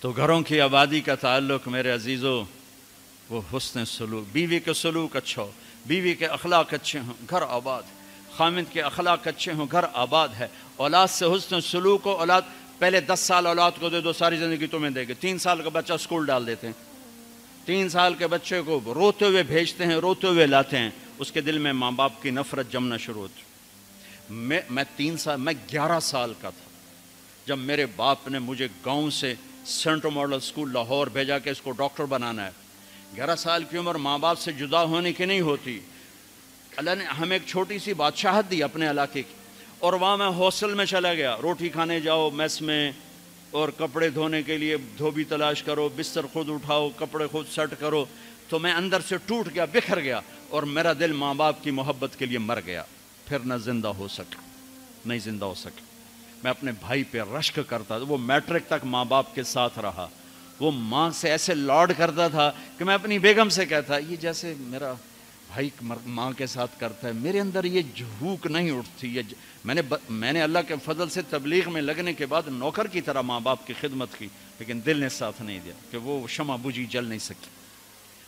تو گھروں کی آبادی کا تعلق میرے عزیزوں وہ حسن سلوک، بیوی کے سلوک اچھا ہو، بیوی کے اخلاق اچھے ہوں، گھر آباد، خامد کے اخلاق اچھے ہوں، گھر آباد ہے۔ اولاد سے حسن سلوک ہو، اولاد پہلے 10 سال اولاد کو دے دو، ساری زندگی تمہیں دے گی۔ 3 سال کا بچہ اسکول ڈال دیتے ہیں، 3 سال کے بچے کو روتے ہوئے بھیجتے ہیں، روتے ہوئے لاتے ہیں، اس کے دل میں ماں باپ کی نفرت جمنا شروع ہوتی۔ میں 11 سال کا تھا جب میرے باپ نے مجھے گاؤں سے سینٹرل ماڈل اسکول لاہور بھیجا کہ اس کو ڈاکٹر بنانا ہے۔ 11 سال کی عمر ماں باپ سے جدا ہونے کی نہیں ہوتی۔ اللہ نے ہمیں ایک چھوٹی سی بادشاہت دی اپنے علاقے کی، اور وہاں میں ہاسٹل میں چلا گیا، روٹی کھانے جاؤ میس میں، اور کپڑے دھونے کے لیے دھوبی تلاش کرو، بستر خود اٹھاؤ، کپڑے خود سیٹ کرو۔ تو میں اندر سے ٹوٹ گیا، بکھر گیا، اور میرا دل ماں باپ کی محبت کے لیے مر گیا۔ پھر نہ زندہ ہو سکا، نہیں زندہ ہو سکا۔ میں اپنے بھائی پہ رشک کرتا تھا، وہ میٹرک تک ماں باپ کے ساتھ رہا، وہ ماں سے ایسے لاڈ کرتا تھا کہ میں اپنی بیگم سے کہتا یہ جیسے میرا بھائی ماں کے ساتھ کرتا ہے، میرے اندر یہ جھوک نہیں اٹھتی۔ میں نے اللہ کے فضل سے تبلیغ میں لگنے کے بعد نوکر کی طرح ماں باپ کی خدمت کی، لیکن دل نے ساتھ نہیں دیا کہ وہ شمع بجھی جل نہیں سکی۔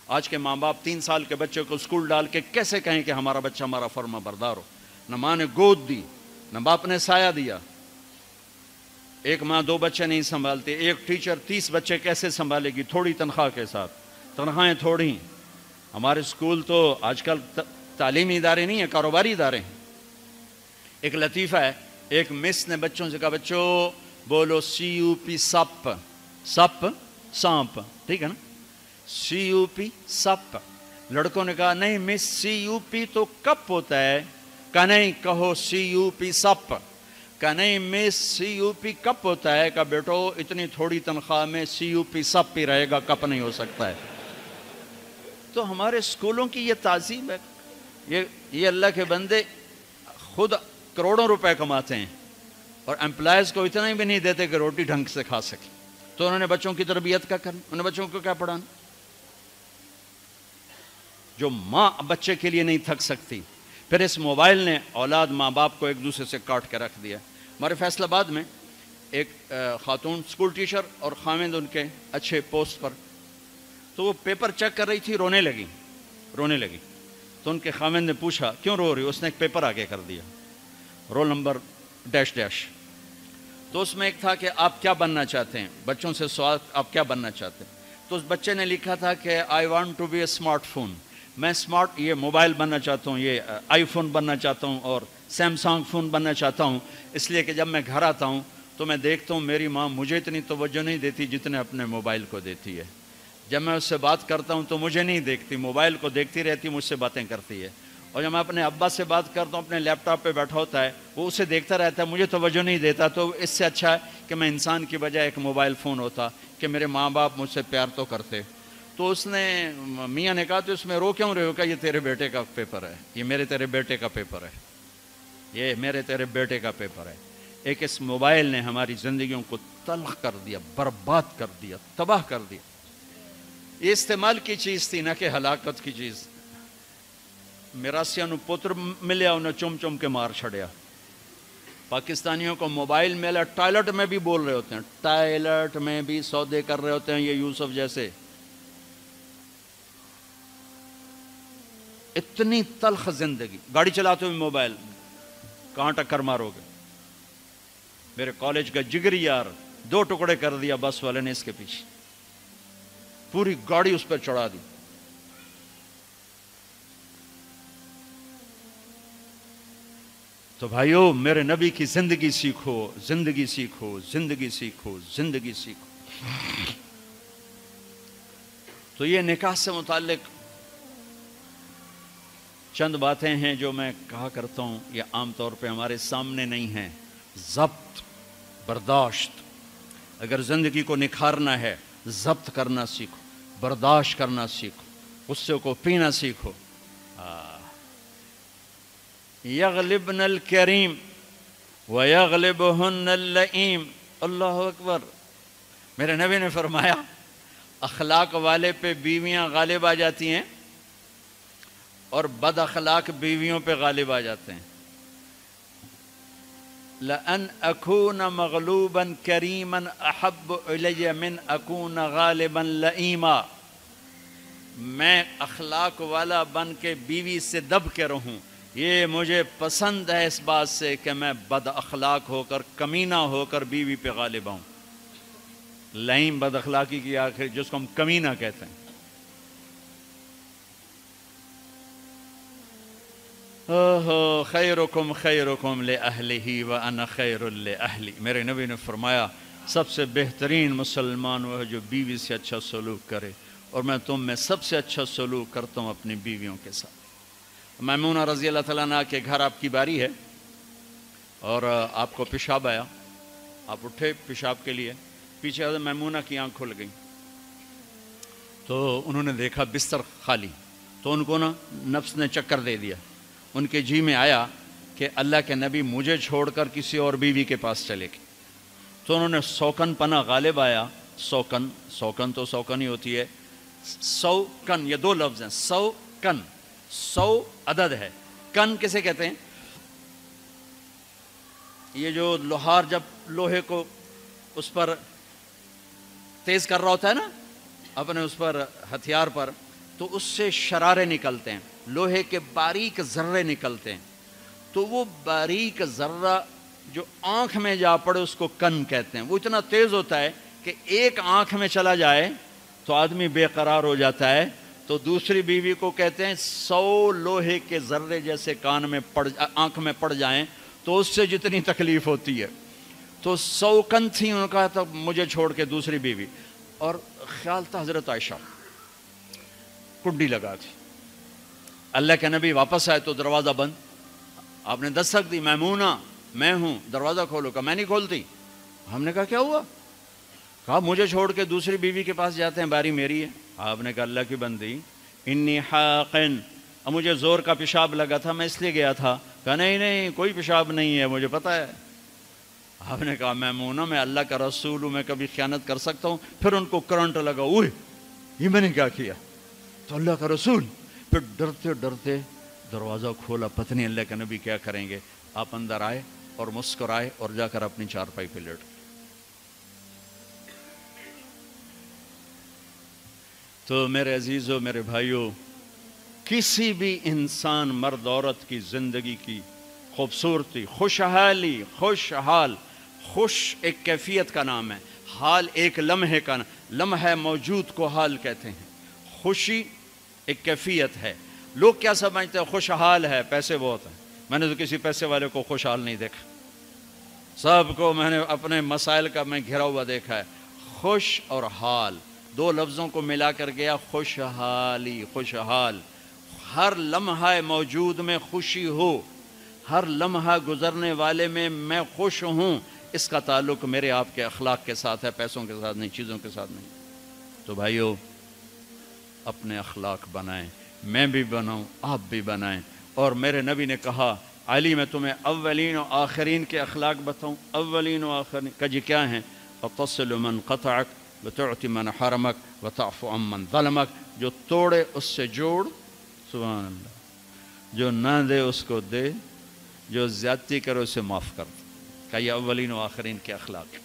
آج کے ماں باپ 3 سال کے بچے کو اسکول ڈال کے کیسے کہیں کہ ہمارا بچہ ہمارا فرما بردار ہو؟ نہ ماں نے گود دی، نہ باپ نے سایہ دیا۔ ایک ماں 2 بچے نہیں سنبھالتی، ایک ٹیچر 30 بچے کیسے سنبھالے گی تھوڑی تنخواہ کے ساتھ؟ تنخواہیں تھوڑی۔ ہمارے اسکول تو آج کل تعلیمی ادارے نہیں ہیں، کاروباری ادارے ہیں۔ ایک لطیفہ ہے، ایک مس نے بچوں سے کہا بچوں بولو CUP سپ، سپ سانپ، ٹھیک ہے نا، CUP سپ۔ لڑکوں نے کہا نہیں مس CUP تو کپ ہوتا ہے۔ کہا نہیں کہو CUP سپ۔ کہا نہیں مس CUP کپ ہوتا ہے۔ کہا بیٹو اتنی تھوڑی تنخواہ میں CUP سپ ہی رہے گا، کپ نہیں ہو سکتا ہے۔ تو ہمارے اسکولوں کی یہ تعظیم ہے۔ یہ اللہ کے بندے خود کروڑوں روپے کماتے ہیں اور امپلائز کو اتنا ہی بھی نہیں دیتے کہ روٹی ڈھنگ سے کھا سکے۔ تو انہوں نے بچوں کی تربیت کا کرنا، انہوں نے بچوں کو کیا پڑھانا؟ جو ماں بچے کے لیے نہیں تھک سکتی۔ پھر اس موبائل نے اولاد ماں باپ کو ایک دوسرے سے کاٹ کے رکھ دیا۔ ہمارے فیصل آباد میں ایک خاتون اسکول ٹیچر اور خاوند ان کے اچھے پوسٹ پر، تو وہ پیپر چیک کر رہی تھی، رونے لگی۔ تو ان کے خاوند نے پوچھا کیوں رو رہی ہو؟ اس نے ایک پیپر آگے کر دیا، رول نمبر ڈیش ڈیش۔ تو اس میں ایک تھا کہ آپ کیا بننا چاہتے ہیں، بچوں سے سوال آپ کیا بننا چاہتے ہیں؟ تو اس بچے نے لکھا تھا کہ I want to be a smart phone, میں اسمارٹ یہ موبائل بننا چاہتا ہوں، یہ آئی فون بننا چاہتا ہوں اور سیمسنگ فون بننا چاہتا ہوں، اس لیے کہ جب میں گھر آتا ہوں تو میں دیکھتا ہوں میری ماں مجھے اتنی توجہ نہیں دیتی جتنے اپنے موبائل کو دیتی ہے۔ جب میں اس سے بات کرتا ہوں تو مجھے نہیں دیکھتی، موبائل کو دیکھتی رہتی، مجھ سے باتیں کرتی ہے۔ اور جب میں اپنے ابا سے بات کرتا ہوں، اپنے لیپ ٹاپ پہ بیٹھا ہوتا ہے، وہ اسے دیکھتا رہتا ہے، مجھے توجہ نہیں دیتا۔ تو اس سے اچھا ہے کہ میں انسان کی بجائے ایک موبائل فون ہوتا کہ میرے ماں باپ مجھ سے پیار تو کرتے۔ تو اس نے میاں نے کہا تو اس میں رو کیوں رہے ہو؟ کہ یہ تیرے بیٹے کا پیپر ہے، یہ میرے تیرے بیٹے کا پیپر ہے، یہ میرے تیرے بیٹے کا پیپر ہے۔ ایک اس موبائل نے ہماری زندگیوں کو تلخ کر دیا، برباد کر دیا، تباہ کر دیا۔ یہ استعمال کی چیز تھی، نہ کہ ہلاکت کی چیز۔ میراسیاں نو پتر ملیا، انہیں چم چم کے مار چھڑیا۔ پاکستانیوں کو موبائل ملا، ٹائلٹ میں بھی بول رہے ہوتے ہیں، ٹائلٹ میں بھی سودے کر رہے ہوتے ہیں یہ یوسف جیسے۔ اتنی تلخ زندگی، گاڑی چلاتے ہوئے موبائل، کہاں ٹکر مارو گے؟ میرے کالج کا جگری یار 2 ٹکڑے کر دیا بس والے نے اس کے پیچھے، پوری گاڑی اس پر چڑھا دی۔ تو بھائیو میرے نبی کی زندگی سیکھو، زندگی سیکھو، زندگی سیکھو، زندگی سیکھو۔ تو یہ نکاح سے متعلق چند باتیں ہیں جو میں کہا کرتا ہوں، یہ عام طور پہ ہمارے سامنے نہیں ہیں۔ ضبط، برداشت۔ اگر زندگی کو نکھارنا ہے، ضبط کرنا سیکھو، برداشت کرنا سیکھو، غصے کو پینا سیکھو۔ یغلبن الکریم ویغلبہن اللئیم۔ اللہ اکبر۔ میرے نبی نے فرمایا اخلاق والے پہ بیویاں غالب آ جاتی ہیں اور بد اخلاق بیویوں پہ غالب آ جاتے ہیں۔ لأن أكون مغلوبا كريما أحب إلي من أكون غالبا لئیما، میں اخلاق والا بن کے بیوی سے دب کے رہوں، یہ مجھے پسند ہے اس بات سے کہ میں بد اخلاق ہو کر، کمینہ ہو کر بیوی پہ غالب آؤں۔ لئیم بد اخلاقی کی آخر جس کو ہم کمینہ کہتے ہیں۔ خیرکم خیرکم لأہلہ وأنا خیر لأہلی، میرے نبی نے فرمایا سب سے بہترین مسلمان وہ ہے جو بیوی سے اچھا سلوک کرے، اور میں تم میں سب سے اچھا سلوک کرتا ہوں اپنی بیویوں کے ساتھ۔ میمونہ رضی اللہ تعالیٰ عنہ کے گھر آپ کی باری ہے اور آپ کو پیشاب آیا، آپ اٹھے پیشاب کے لیے، پیچھے حضرت میمونہ کی آنکھ کھل گئی تو انہوں نے دیکھا بستر خالی، تو ان کو نفس نے چکر دے دیا، ان کے جی میں آیا کہ اللہ کے نبی مجھے چھوڑ کر کسی اور بیوی کے پاس چلے گئے، تو انہوں نے سوکن پنا غالب آیا۔ سوکن تو سوکن ہی ہوتی ہے، سو کن یہ دو لفظ ہیں، سو کن، سو عدد ہے، کن کسے کہتے ہیں؟ یہ جو لوہار جب لوہے کو اس پر تیز کر رہا ہوتا ہے نا اپنے اس پر ہتھیار پر، تو اس سے شرارے نکلتے ہیں، لوہے کے باریک ذرے نکلتے ہیں، تو وہ باریک ذرہ جو آنکھ میں جا پڑے اس کو کن کہتے ہیں۔ وہ اتنا تیز ہوتا ہے کہ ایک آنکھ میں چلا جائے تو آدمی بے قرار ہو جاتا ہے، تو دوسری بیوی کو کہتے ہیں 100 لوہے کے ذرے جیسے کان میں آنکھ میں پڑ جائیں تو اس سے جتنی تکلیف ہوتی ہے، تو 100 کن تھی، انہوں نے کہا تھا مجھے چھوڑ کے دوسری بیوی، اور خیال تھا حضرت عائشہ کنڈی لگا تھی، اللہ کے نبی واپس آئے تو دروازہ بند، آپ نے دستک دی، میمونہ میں ہوں، دروازہ کھولو، کہا میں نہیں کھولتی۔ ہم نے کہا کیا ہوا؟ کہا مجھے چھوڑ کے دوسری بیوی کے پاس جاتے ہیں، باری میری ہے۔ آپ نے کہا اللہ کی بندی انی حاقن، اب مجھے زور کا پیشاب لگا تھا میں اس لیے گیا تھا۔ کہا نہیں کوئی پیشاب نہیں ہے، مجھے پتہ ہے۔ آپ نے کہا میمونہ میں اللہ کا رسول ہوں، میں کبھی خیانت کر سکتا ہوں؟ پھر ان کو کرنٹ لگا، اوہ یہ میں نے کیا کیا، تو اللہ کا رسول، پھر ڈرتے ڈرتے دروازہ کھولا، پتہ نہیں اللہ کے نبی کیا کریں گے۔ آپ اندر آئے اور مسکرائے اور جا کر اپنی چارپائی پہ لیٹ گئے۔ تو میرے عزیزوں، میرے بھائیوں، کسی بھی انسان مرد عورت کی زندگی کی خوبصورتی، خوشحالی، خوشحال، خوش ایک کیفیت کا نام ہے، حال ایک لمحے کا نام، لمحہ موجود کو حال کہتے ہیں۔ خوشی ایک کیفیت ہے۔ لوگ کیا سمجھتے ہیں خوشحال ہے، پیسے بہت ہیں۔ میں نے تو کسی پیسے والے کو خوشحال نہیں دیکھا، سب کو میں نے اپنے مسائل کا میں گھرا ہوا دیکھا ہے۔ خوش اور حال دو لفظوں کو ملا کر گیا خوشحالی، خوشحال، ہر لمحہ موجود میں خوشی ہو، ہر لمحہ گزرنے والے میں خوش ہوں، اس کا تعلق میرے آپ کے اخلاق کے ساتھ ہے، پیسوں کے ساتھ نہیں، چیزوں کے ساتھ نہیں۔ تو بھائیو اپنے اخلاق بنائیں، میں بھی بناؤں، آپ بھی بنائیں۔ اور میرے نبی نے کہا علی میں تمہیں اولین و آخرین کے اخلاق بتاؤں، اولین و آخرین کہ جی کیا ہیں؟ وَتَصِلُ مَنْ قَطَعَكَ وَتُعْتِ مَنْ حَرَمَكَ وَتَعْفُ عَمَّنْ ظَلَمَكَ، جو توڑے اس سے جوڑ، سبحان اللہ، جو نہ دے اس کو دے، جو زیادتی کرے اسے معاف کر دے۔ کہ یہ اولین و آخرین کے اخلاق۔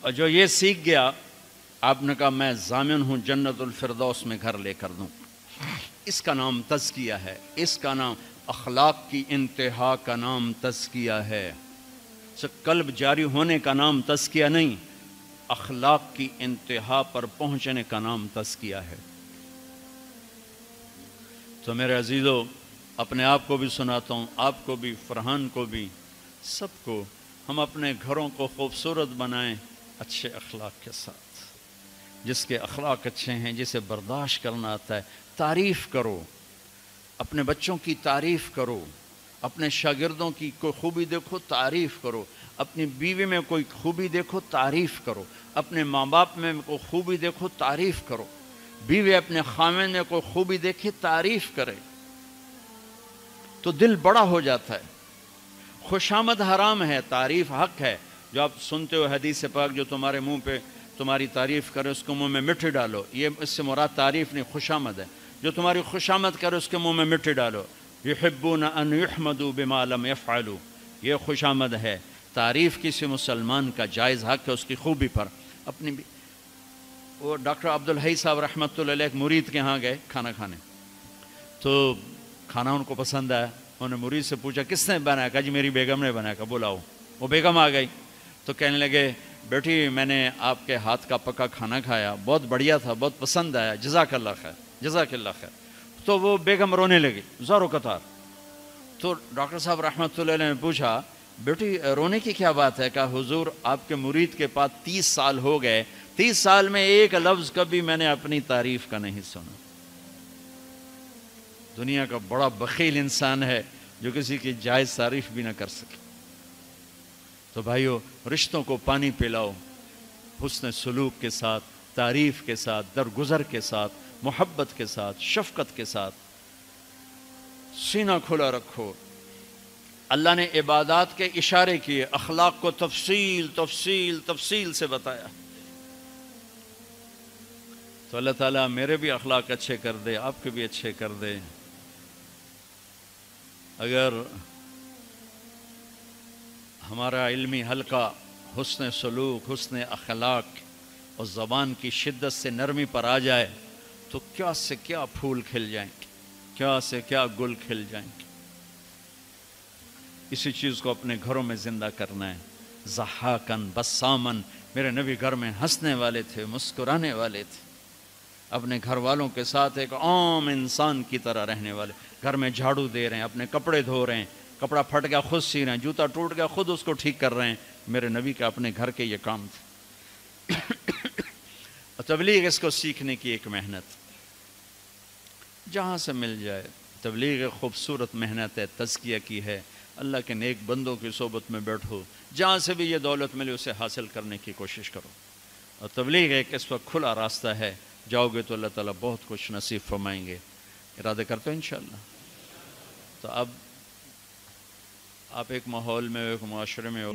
اور جو یہ سیکھ گیا، آپ نے کہا میں ضامن ہوں جنت الفردوس میں گھر لے کر دوں۔ اس کا نام تزکیہ ہے، اس کا نام اخلاق کی انتہا کا نام تزکیہ ہے۔ قلب جاری ہونے کا نام تزکیہ نہیں، اخلاق کی انتہا پر پہنچنے کا نام تزکیہ ہے۔ تو میرے عزیزو، اپنے آپ کو بھی سناتا ہوں، آپ کو بھی، فرحان کو بھی، سب کو، ہم اپنے گھروں کو خوبصورت بنائیں اچھے اخلاق کے ساتھ۔ جس کے اخلاق اچھے ہیں، جسے برداشت کرنا آتا ہے، تعریف کرو، اپنے بچوں کی تعریف کرو، اپنے شاگردوں کی کوئی خوبی دیکھو تعریف کرو، اپنی بیوی میں کوئی خوبی دیکھو تعریف کرو، اپنے ماں باپ میں کوئی خوبی دیکھو تعریف کرو، بیوی اپنے خاوند میں کوئی خوبی دیکھے تعریف کرے تو دل بڑا ہو جاتا ہے۔ خوشامد حرام ہے، تعریف حق ہے۔ جو آپ سنتے ہو حدیث پاک، جو تمہارے منہ پہ تمہاری تعریف کرے اس کو منہ میں مٹی ڈالو، یہ اس سے مراد تعریف نہیں، خوشامد ہے۔ جو تمہاری خوشامد کرے اس کے منہ میں مٹی ڈالو۔ یحبون ان یحمدوا بما لم یفعلوا، یہ خوش آمد ہے، تعریف کسی مسلمان کا جائز حق ہے اس کی خوبی پر۔ اپنی بھی وہ ڈاکٹر عبدالحی صاحب رحمۃ اللہ علیہ ایک مرید کے ہاں گئے کھانا کھانے، تو کھانا ان کو پسند آیا، انہوں نے مرید سے پوچھا کس نے بنایا؟ کہا جی میری بیگم نے بنایا۔ کہا بلاؤ۔ وہ بیگم آ گئی تو کہنے لگے بیٹی میں نے آپ کے ہاتھ کا پکا کھانا کھایا، بہت بڑھیا تھا، بہت پسند آیا، جزاک اللہ خیر، جزاک اللہ خیر۔ تو وہ بیگم رونے لگی زارو قطار۔ تو ڈاکٹر صاحب رحمۃ اللہ علیہ نے پوچھا بیٹی رونے کی کیا بات ہے؟ کہا حضور آپ کے مرید کے پاس 30 سال ہو گئے، 30 سال میں ایک لفظ کبھی میں نے اپنی تعریف کا نہیں سنا۔ دنیا کا بڑا بخیل انسان ہے جو کسی کی جائز تعریف بھی نہ کر سکے۔ تو بھائیو رشتوں کو پانی پلاؤ، حسن سلوک کے ساتھ، تعریف کے ساتھ، درگزر کے ساتھ، محبت کے ساتھ، شفقت کے ساتھ، سینہ کھلا رکھو۔ اللہ نے عبادات کے اشارے کیے، اخلاق کو تفصیل تفصیل تفصیل سے بتایا۔ تو اللہ تعالیٰ میرے بھی اخلاق اچھے کر دے، آپ کے بھی اچھے کر دے۔ اگر ہمارا علمی حلقہ حسن سلوک، حسن اخلاق اور زبان کی شدت سے نرمی پر آ جائے تو کیا سے کیا پھول کھل جائیں گے، کیا سے کیا گل کھل جائیں گے۔ اسی چیز کو اپنے گھروں میں زندہ کرنا ہے۔ ضحاکن بسامن، میرے نبی گھر میں ہنسنے والے تھے، مسکرانے والے تھے، اپنے گھر والوں کے ساتھ ایک عام انسان کی طرح رہنے والے، گھر میں جھاڑو دے رہے ہیں، اپنے کپڑے دھو رہے ہیں، کپڑا پھٹ گیا خود سی رہے ہیں، جوتا ٹوٹ گیا خود اس کو ٹھیک کر رہے ہیں۔ میرے نبی کا اپنے گھر کے یہ کام تھے۔ اور تبلیغ اس کو سیکھنے کی ایک محنت، جہاں سے مل جائے۔ تبلیغ خوبصورت محنت ہے، تزکیہ کی ہے، اللہ کے نیک بندوں کی صحبت میں بیٹھو، جہاں سے بھی یہ دولت ملے اسے حاصل کرنے کی کوشش کرو۔ اور تبلیغ ایک اس وقت کھلا راستہ ہے، جاؤ گے تو اللہ تعالیٰ بہت کچھ نصیب فرمائیں گے۔ ارادہ کرتے ہو انشاءاللہ؟ تو اب آپ ایک ماحول میں، ایک معاشرے میں ہو